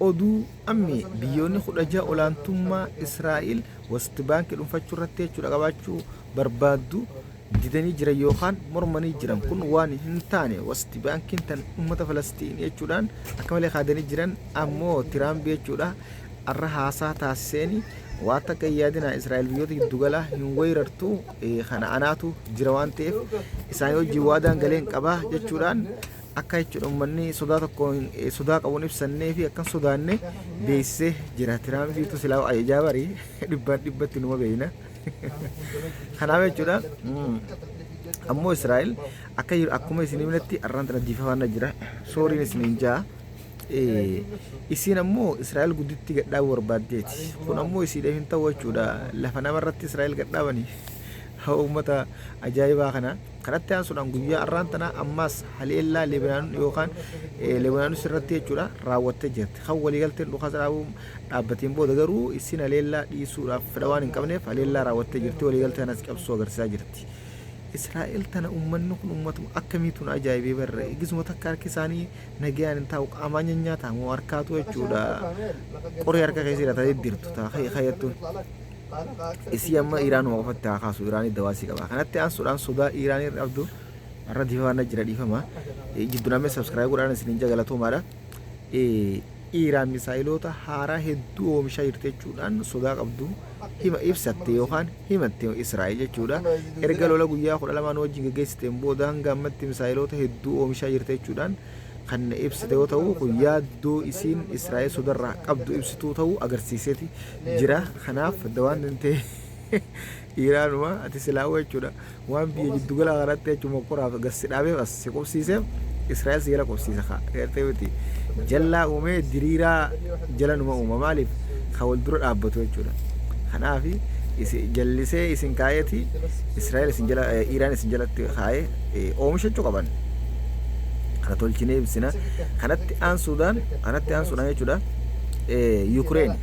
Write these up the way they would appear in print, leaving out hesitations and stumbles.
oduu ammi biyyoonni 16 olaantummaa Israa'el West Bank dhuunfachuu irratti jechuudha qabaachuu barbaaddu didanii jiran yookaan mormanii jiran kun waan hin taane West Bankiin tan uummata Falastiin jechuudhaan akka malee kaadanii jiran ammoo Tiraamp jechuudha arra haasaa taasiseeni waan takka yaadina Israa'el biyyoota giddugala hin weerartu kana anaatu jira waan ta'eef isaan hojii waadaan galeen qabaa jechuudhaan akka jechuudha uummanni sodaa tokko sodaa qabuun ibsannee fi akkan sodaanne beeksisee jira. Tiraampiitu silaa ajajaa barii dhibbatti numa beeyna. Kanaaf jechuudha ammoo Israa'el akka akkuma isin himnetti arraan tana diifafaana jira. Sooriin isiniin jaa isiin ammoo Israa'el gudditti gadhaabuu barbaaddeeti. Kun ammoo isiidhaaf hin ta'u jechuudha. Lafa namarratti Israa'el gadhaabanii ummata ajaa'ibaa kana kanatti aansuudhaan guyyaa arraan tana ammaas haleellaa Lebanaan yookaan Lebanaanis irratti jechuudha raawwattee jirti. Kan waliigalteen dhukaasa dhaabbateen booda garuu isin haleellaa dhiisuudhaaf fedha waan hin qabneef haleellaa raawwattee jirti. Waliigalteen as cabsuu agarsiisaa jirti. Israa'el tana uummanni kun uummatuma akkamiituun ajaa'ibee barre eegisuma takka harki isaanii nagayaan hin taa'u qaamaan nyaataa moo harkaatu jechuudha qoree harka keessa hidhatee dirtu kayyattuun. Isi amma Iraan waqafatti haa kaasu Iraanii dawaasii qaba. Kanatti aansuudhaan sodaa Iraanii irra abduu irra diifamaa jira dhiifama. Jidduun amma subscribe godhaan isiniin jagalatuumaadha. Iraan misaayiloota haaraa hedduu oomishaa jirti jechuudhaan sodaa qabdu hima ibsatte yookaan himatte Israa'el jechuudha. Erga lola guyyaa 12 wajjin gaggeessiteen booda hanga ammatti misaayiloota hedduu oomishaa jirti jechuudhaan kan ibsite yoo ta'u yaaddoo isiin Israa'el sodarraa qabdu ibsituu ta'uu agarsiiseeti jira. Kanaaf dawaan dantee Iraanuma ati silaawwa jechuudha waan biyya giddugala kanatti jechuudha qoraaf gassi dhaabee as si qobsiiseef Israa'el si jala qobsiisa ta'e miti jallaa uumee diriiraa jala numa uuma maaliif kan wal dura dhaabbatu jechuudha. Kanaaf jallisee isin kaayeeti Israa'el isin jala Iraan isin jalatti kaayee oomishachuu qaban. Kana tolchinee ibsina kanatti aansuudhaan jechuudha Ukraine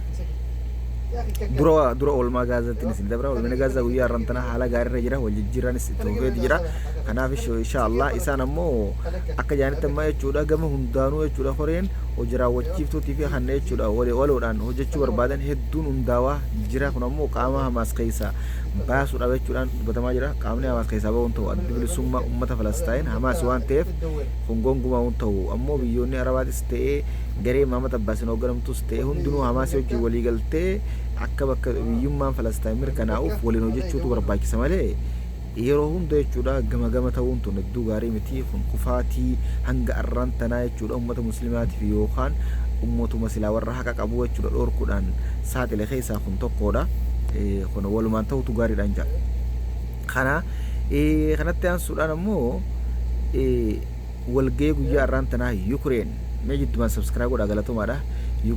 dura oolmaa gaazaatiin isin dabra oolmina gaazaa guyyaa arrantana haala gaariirra jira wal jijjiirranis toofeeti jira. Kanaaf inshallah isaan ammoo akka jaanitti ammaa jechuudha gama hundaanuu jechuudha horeen hojii raawwachiiftuutii fi hanna jechuudha waloodhaan hojjechuu barbaadan hedduun hundaawaa jira. Kun ammoo qaama Hamaas keessaa baasuudhaaf jechuudhaan dubbatamaa jira. Qaamni Hamaas keessaa bahuun ta'u adda bilisummaa uummata Falastiin Hamaas waan ta'eef kun gongumaa hun ta'u ammoo biyyoonni Arabaatis ta'ee garee Maamad Abbaasin hoogganamtus ta'ee hundinuu Hamaas wajjin walii galtee akka bakka biyyummaan Falastiin mirkanaa'uuf waliin hojjechuutu barbaachisa malee yeroo hunda jechuudha gama ta'uun tun hedduu gaarii miti. Kun kufaatii hanga arraan tanaa jechuudha uummata muslimaatiif yookaan uummatuma silaa warra haqa qabu jechuudha dhorkuudhaan saaxile keessaa kun tokkodha. Kun walumaan ta'utu gaariidhaan jira. Kanatti aansuudhaan ammoo walgahii guyyaa arraan tanaa Ukraine mee jiddumaan subscribe godhaa galatumaadha.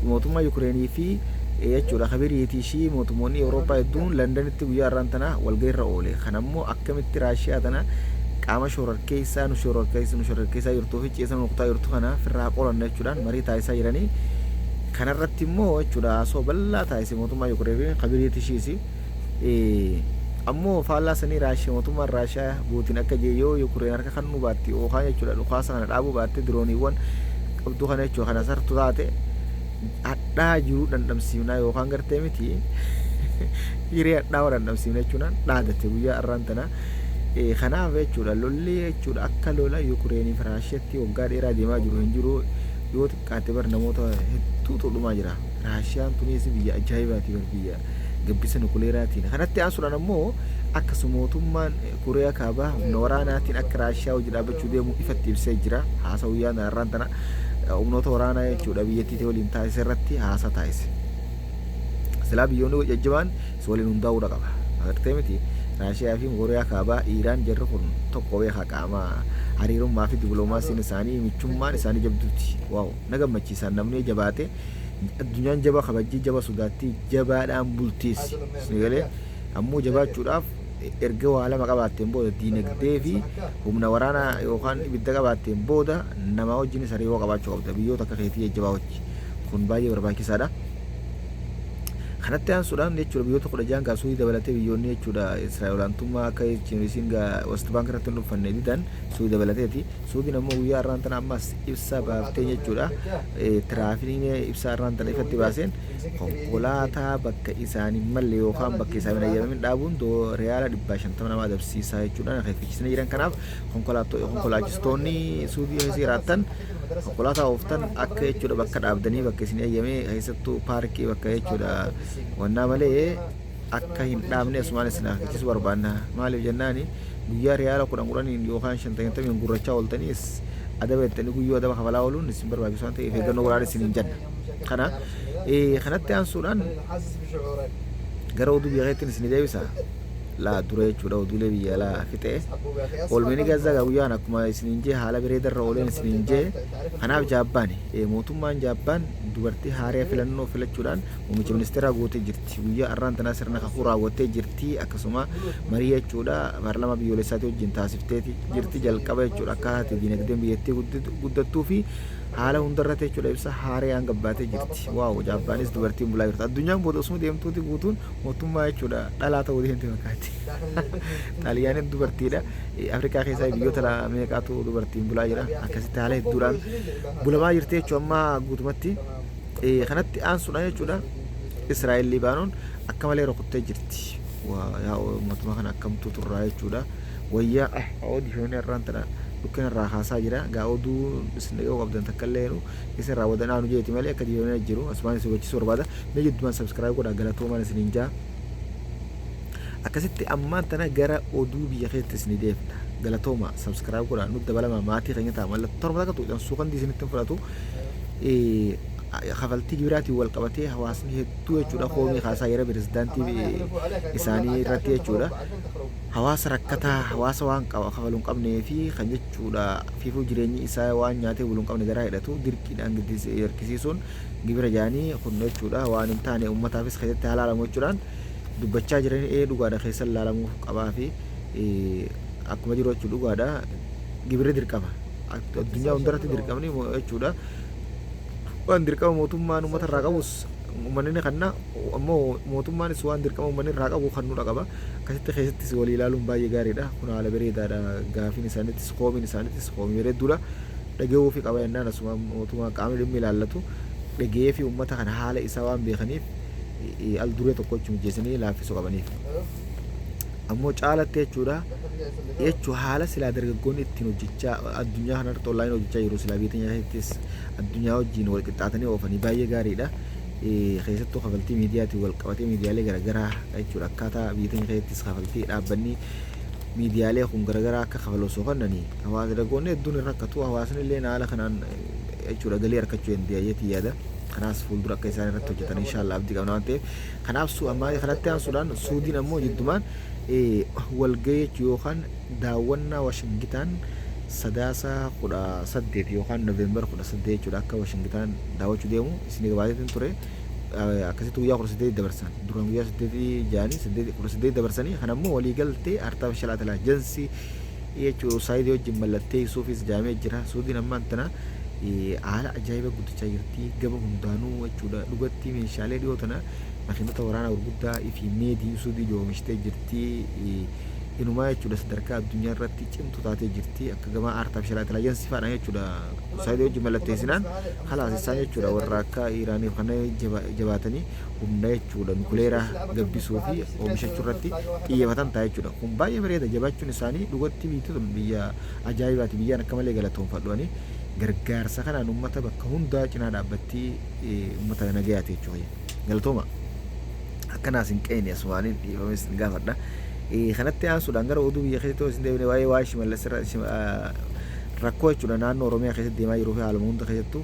Mootummaa Ukrainii fi jechuudha kabiriitii ishii mootummoonni Awurooppaa hedduun Londanitti guyyaa arraan tana walgahiirra oole. Kanammoo akkamitti Raashiyaa tana qaama shororkeessaa nu shororkeessaa jirtuu fi ceesa nuqtaa jirtu kana firraa qolanna jechuudhaan marii taasisaa jiranii. Kanarratti immoo jechuudha asoo bal'aa taasise mootummaa Ukrainii kabiriitii ishiisi ammoo faallaa sanii Raashiyaa mootummaan Raashiyaa buutiin akka jeeyoo Ukrainii harka kan nu baatti yookaan jechuudha dhukaasa kana dhaabuu baatte dirooniiwwan qabdu kana jechuudha kana sartu taate addaa jiru dandamsiifnaa yookaan gartee miti hiree addaa dandamsiifna jechuudhaan dhaadate guyyaa arraan tana. Kanaaf jechuudha lolli jechuudha akka lola Ukrainii fi Raashiyaatti waggaa dheeraa deemaa jiru hin jiru yoo xiqqaate bar namoota hedduutu dhumaa jira. Raashiyaan tunis biyya ajaa'ibaati biyya gabbisa nukuleeraatiin. Kanatti aansuudhaan ammoo akkasuma mootummaan Kooriyaa kaabaa humna waraanaatiin akka Raashiyaa hojii dhaabbachuu deemu ifatti ibsee jira. Haasa guyyaa arraan tana humnoota waraanaa jechuudha biyyattii waliin taasise irratti haasa taasise. Silaa biyyoonni jajjabaan si waliin hundaa'uudha qaba. Agartee miti Raashiyaa fi Kooriyaa kaabaa Iraan jarri kun tokko beekaa qaama hariirummaa fi dippiloomaasiin isaanii michummaan isaanii jabduuti. Waaw na gammachiisan namni jabaate addunyaan jaba kabajjii jaba sodaattii jabaadhaan bultiisi. Sinigalee ammoo jabaachuudhaaf erga waa lama qabaatteen booda diinagdee fi humna waraanaa yookaan ibidda qabaatteen booda nama wajjinis hariiroo qabaachuu qabda biyyoota akka keetii jajjabaa wajji. Kun baay'ee barbaachisaadha. kanatti aansuudhaan jechuudha biyyoota 16 kaasuu dabalatee biyyoonni jechuudha Israa'eelaantummaa akka jechuun West Bank irratti hin dhuffanne didan Suudii dabalateeti. Suudiin ammoo guyyaa har'aan tana ammas ibsa baaftee jechuudha tiraafikiin ibsa har'aan tana ifatti baaseen konkolaataa bakka isaanii malle yookaan bakka isaanii hin eeyyamamin dhaabuun riyaala 150 nama adabsiisaa jechuudha akeekkachiisanii jiran. Kanaaf konkolaachistoonni Suudii keessa jiraattan konkolaataa ooftan akka jechuudha bakka dhaabdanii bakka isin eeyyame keessattuu paarkii bakka jechuudha wannaa malee akka hin dhaabne asumaan isin akeekkachiisuu barbaanna. Maaliif jennaani guyyaa riyaala 10 yookaan 50 gurrachaa ooltaniis adaba jettanii guyyuu adaba kafalaa ooluun isin barbaachisu waan ta'eef eeggannoo godhaan isin hin jenna. Kanatti aansuudhaan gara oduu biyya keetiin isin deebisa. La dura jechuudha oduulee biyya alaa fixee oolmeni gaazaa guyyaan akkuma isiniin jee haala bareedarra ooleen isiniin jee. Kanaaf Jaappaan mootummaan Jaappaan dubartii haaraa filannoo filachuudhaan muummicha ministeeraa gootee jirti. Guyyaa har'aan tanaa sirna kakuu raawwattee jirti. Akkasuma marii jechuudha paarlaamaa biyyoolessaatii wajjin taasifteeti jirti. Jalqaba jechuudha akkaataa diinagdeen biyyattii guddattuu fi haala hundarratti jechuudha ibsa haaraan gabbaatee jirti. Waaw Jaappaanis dubartiin bulaa jirti. Addunyaan booda osoo deemtuuti guutuun mootummaa jechuudha dhalaa ta'uu deemte fakkaatti. Xaaliyaaniin dubartiidha. Afrikaa keessaa biyyoota meeqaatu dubartiin bulaa jira. Akkasitti haala hedduudhaan bulamaa jirti jechuudha amma guutumatti. Kanatti aansuudhaan jechuudha Israa'el Libaanoon akka malee rukuttee jirti. Yaa mootummaa kana akkamtu turraa jechuudha. Wayyaa oodiyoon irraan tana dukkan irraa haasaa jira. Gaa oduu isin dhaga'uu qabdan takka illee isin raawwatanaa nu jeeti malee akka diyoonii jiru asumaan isin hubachiisuu barbaada. Mee jiddumaan sabskiraayib godhaa galatoomaan isiniin jaa. Akkasitti ammaan tana gara oduu biyya keessatti isin deebina. Galatooma sabskiraayib godhaa nutti dabalama maatii keenya ta'a mallattoo torba takka tuutan suuqan diisinitti fudhatu. Kafaltii gibiraatiin wal qabatee hawaasni hedduu jechuudha koomii haasaa jira pirezidaantii isaanii irratti jechuudha. Hawaasa rakkataa hawaasa waan kafaluu hin qabnee fi kan jechuudha fiifuu jireenyi isaa waan nyaatee buluu hin qabne garaa hidhatu dirqiidhaan hirkisiisuun gibira jaanii kun jechuudha waan hin taane uummataafis keessatti halaalamu jechuudhaan dubbachaa jiran dhugaadha keessa laalamuu qabaa fi akkuma jiru jechuudha dhugaadha gibirri dirqama addunyaa hundarratti dirqamni jechuudha. Waan dirqama mootummaan uummata irraa qabus uummanni kanna ammoo mootummaanis waan dirqama uummanni irraa qabu kan nu dhaqaba. Akkasitti keessattis walii ilaaluun baay'ee gaariidha. Kun haala bareedaadha. Gaafiin isaaniittis koomii bareedduudha. Dhagahuu fi qaba yennaan asuma mootummaa qaamni dhimmi ilaallatu dhagahee fi uummata kana haala isaa waan beekaniif al duree tokko jechuun mijeessanii laaffisuu qabaniif. Ammoo caalatti jechuudha haala silaa dargaggoonni ittiin hojjechaa addunyaa kanarratti online hojjechaa jiru silaa biyya keenya keessattis addunyaa wajjin wal qixxaatanii oofanii baay'ee gaariidha. Keessattuu kafaltii miidiyaatiin wal qabatee miidiyaalee garaagaraa jechuudha akkaataa biyya keenya keessattis kafaltii dhaabbanni miidiyaalee kun garaagaraa akka kafalu osoo kennanii hawaasa dargaggoonni hedduun irra rakkatu hawaasni illee haala kanaan jechuudha galii harkachuu hin deeyyeetii yaada. Kanaaf fuuldura akka isaan irratti hojjetan inshallah abdii qabna waan ta'eef kanaaf amma kanatti aansuudhaan Suudiin ammoo jiddumaan walgahii yookaan daawwannaa Washingitaan sadaasa 18 yookaan Noovembar 18 jechuudha akka Washingitaan daawwachuu deemu isin gabaaseetiin ture. Akkasitti guyyaa 18 dabarsan duraan guyyaa 8 jaanii 18 dabarsanii kan ammoo walii galtee artificial intelligence jechuudha saayidii wajjin mallattee isuufis jaamee jira. Suudiin ammaan tana haala ajaa'iba guddachaa jirti gaba hundaanuu jechuudha dhugatti meeshaalee dhiyoo tana makiinota waraanaa gurguddaa fi meedii Suudii oomishitee jirti. Inumaa jechuudha sadarkaa addunyaa irratti cimtu taatee jirti akka gama artificial intelligence faadhaan jechuudha saayidii wajjin mallatteessinaan halaas isaan jechuudha warra akka Iraaniif kana jabaatanii humna jechuudha nukuleeraa gabbisuu fi oomishachuu irratti xiyyeeffatan ta'a jechuudha. Kun baay'ee bareeda jabaachuun isaanii dhugatti biyya ajaa'ibaati biyyaan akka malee galatoomfadhuani. Gargaarsa kanaan uummata bakka hundaa cinaa dhaabbattii uummata nagayaati jechuudha. Galatooma akkanaas hin qeene asumaaniin dhiifames hin gaafadha. Kanatti aansuudhaan gara oduu biyya keessatti isin deebine waa'ee Shimallis rakkoo jechuudha naannoo Oromiyaa keessatti deemaa jiruu fi haaluma hunda keessattuu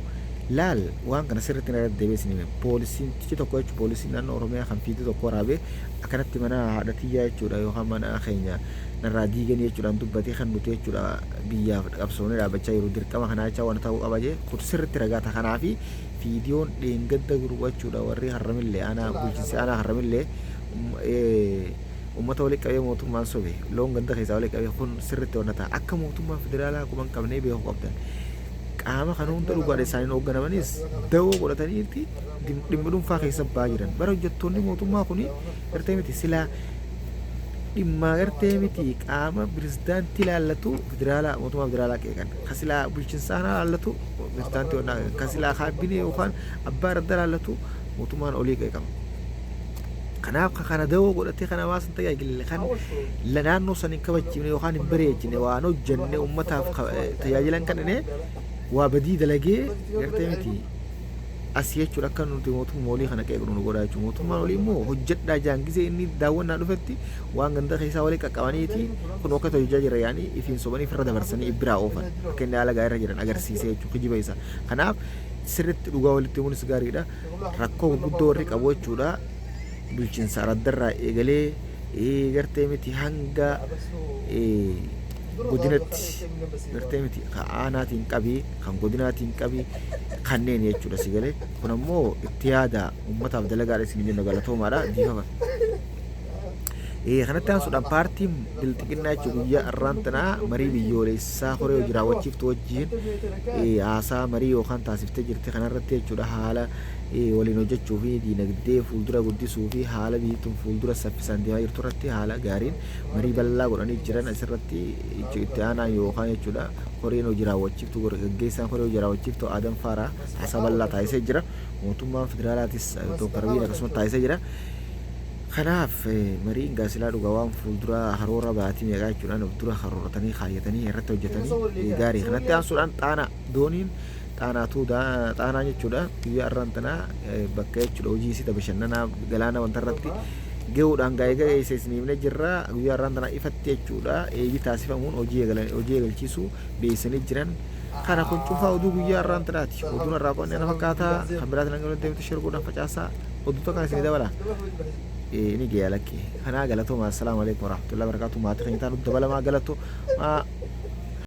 laal waan kana sirriitti irratti deebiin hime poolisiin tokko jechuudha poolisiin naannoo Oromiyaa kan fiitii tokko waraabee akkanatti mana haadhatiyyaa jechuudha yookaan mana keenya narraa diiganii jechuudhaan dubbatee kan nuti jechuudha biyyaaf qabsoonee dhaabbachaa jiru dirqama kanaa jecha waan ta'uu qaba jee kun sirriitti ragaata kanaafi fiidiyoon dheengadda gurguruu jechuudha warri harramillee aanaa bulchiinsi aanaa harramillee ummata waliin qabee mootummaan sobe loon ganda keessaa waliin qabee kun sirriitti waan ta'a akka mootummaan federaalaa kuma hin qabnee beekuu qabdan. qaama kan hunda dhugaadha isaaniin hoogganamanis dawoo godhataniiti dhimma dhuunfaa keessa ba'aa jiran. Bara hojjettoonni mootummaa kuni gartee miti silaa dhimma gartee miti qaama pirezidaantii ilaallatu federaalaa mootummaa federaalaa qeeqan ka silaa bulchiinsaa ilaallatu pirezidaantii ka silaa kaabinee yookaan abbaa irratti ilaallatu mootummaan olii qeeqama. Kanaaf kana dawoo godhatee kana hawaasan tajaajille kan naannoo san hin kabajjine yookaan hin bareechine waan hojjenne uummataaf tajaajilan kanneen waa badii dalagee gartee miti asii jechuudha akka nuti mootummaa olii kana qeeqnu nu godhaa jechuudha. Mootummaan olii immoo hojjedhaa jaangisee inni daawwannaa dhufetti waan ganda keessaa walii qaqqabaniiti kun akka hojjaa jira yaani ifiin sobanii firra dabarsanii biraa oofan akka inni haala gaarii irra jiran agarsiisee jechuudha kijiba isa. Kanaaf sirriitti dhugaa walitti himuunis gaariidha. Rakkoo gurguddoo warri qabu jechuudha. Bulchiinsa araddarraa eegalee gartee miti hanga godinatti gartee miti kan aanaatiin qabii kan godinaatiin qabii kanneen jechuudha si galee kun ammoo itti yaada uummataaf dalagaadha isin jenna galatoomaadha diifama. Kanatti aansuudhaan paartiin bilxiqinnaa jechuun guyyaa irraantanaa marii biyyoolessaa horee hojii raawwachiiftu wajjin haasaa marii yookaan taasiftee jirti kanarratti jechuudha haala waliin hojjechuu fi diinagdee fuuldura guddisuu fi haala biyyattiin fuuldura saffisaan deemaa jirtu irratti haala gaariin marii bal'aa godhanii jiran asirratti itti aanaan yookaan jechuudha horeen hojii raawwachiiftu gaggeessaan horee hojii raawwachiiftu Adam Faaraa haasaa bal'aa taasisee jira. Mootummaan federaalaatis Dr. Abiy akkasumas taasisee jira. Kanaaf mariin gaasilaa dhugaa waan fuuldura haroora baatii meeqaa jechuudhaan dura harooratanii kaayyatanii irratti hojjetanii gaarii. Kanatti aansuudhaan xaanaa dooniin xaanaa jechuudha guyyaa irraantanaa bakka jechuudha hojii isii bashannanaa galaana wanta irratti gahuudhaan gaa'ee isiniifne jirra guyyaa irraantanaa ifatti jechuudha eebii taasifamuun hojii eegalchiisuu beeksisanii jiran. Kana kun cufaa oduu guyyaa irraantanaati. Oduun irraa qonnee na fakkaataa kan biraatiin hanga deemtu shirguudhaan facaasaa oduu tokko isinii dabala. Ini gaya lagi. Karena galatoo. Assalamualaikum warahmatullahi wabarakatuh. Maatii keenya taanu dabalamaa galatoo.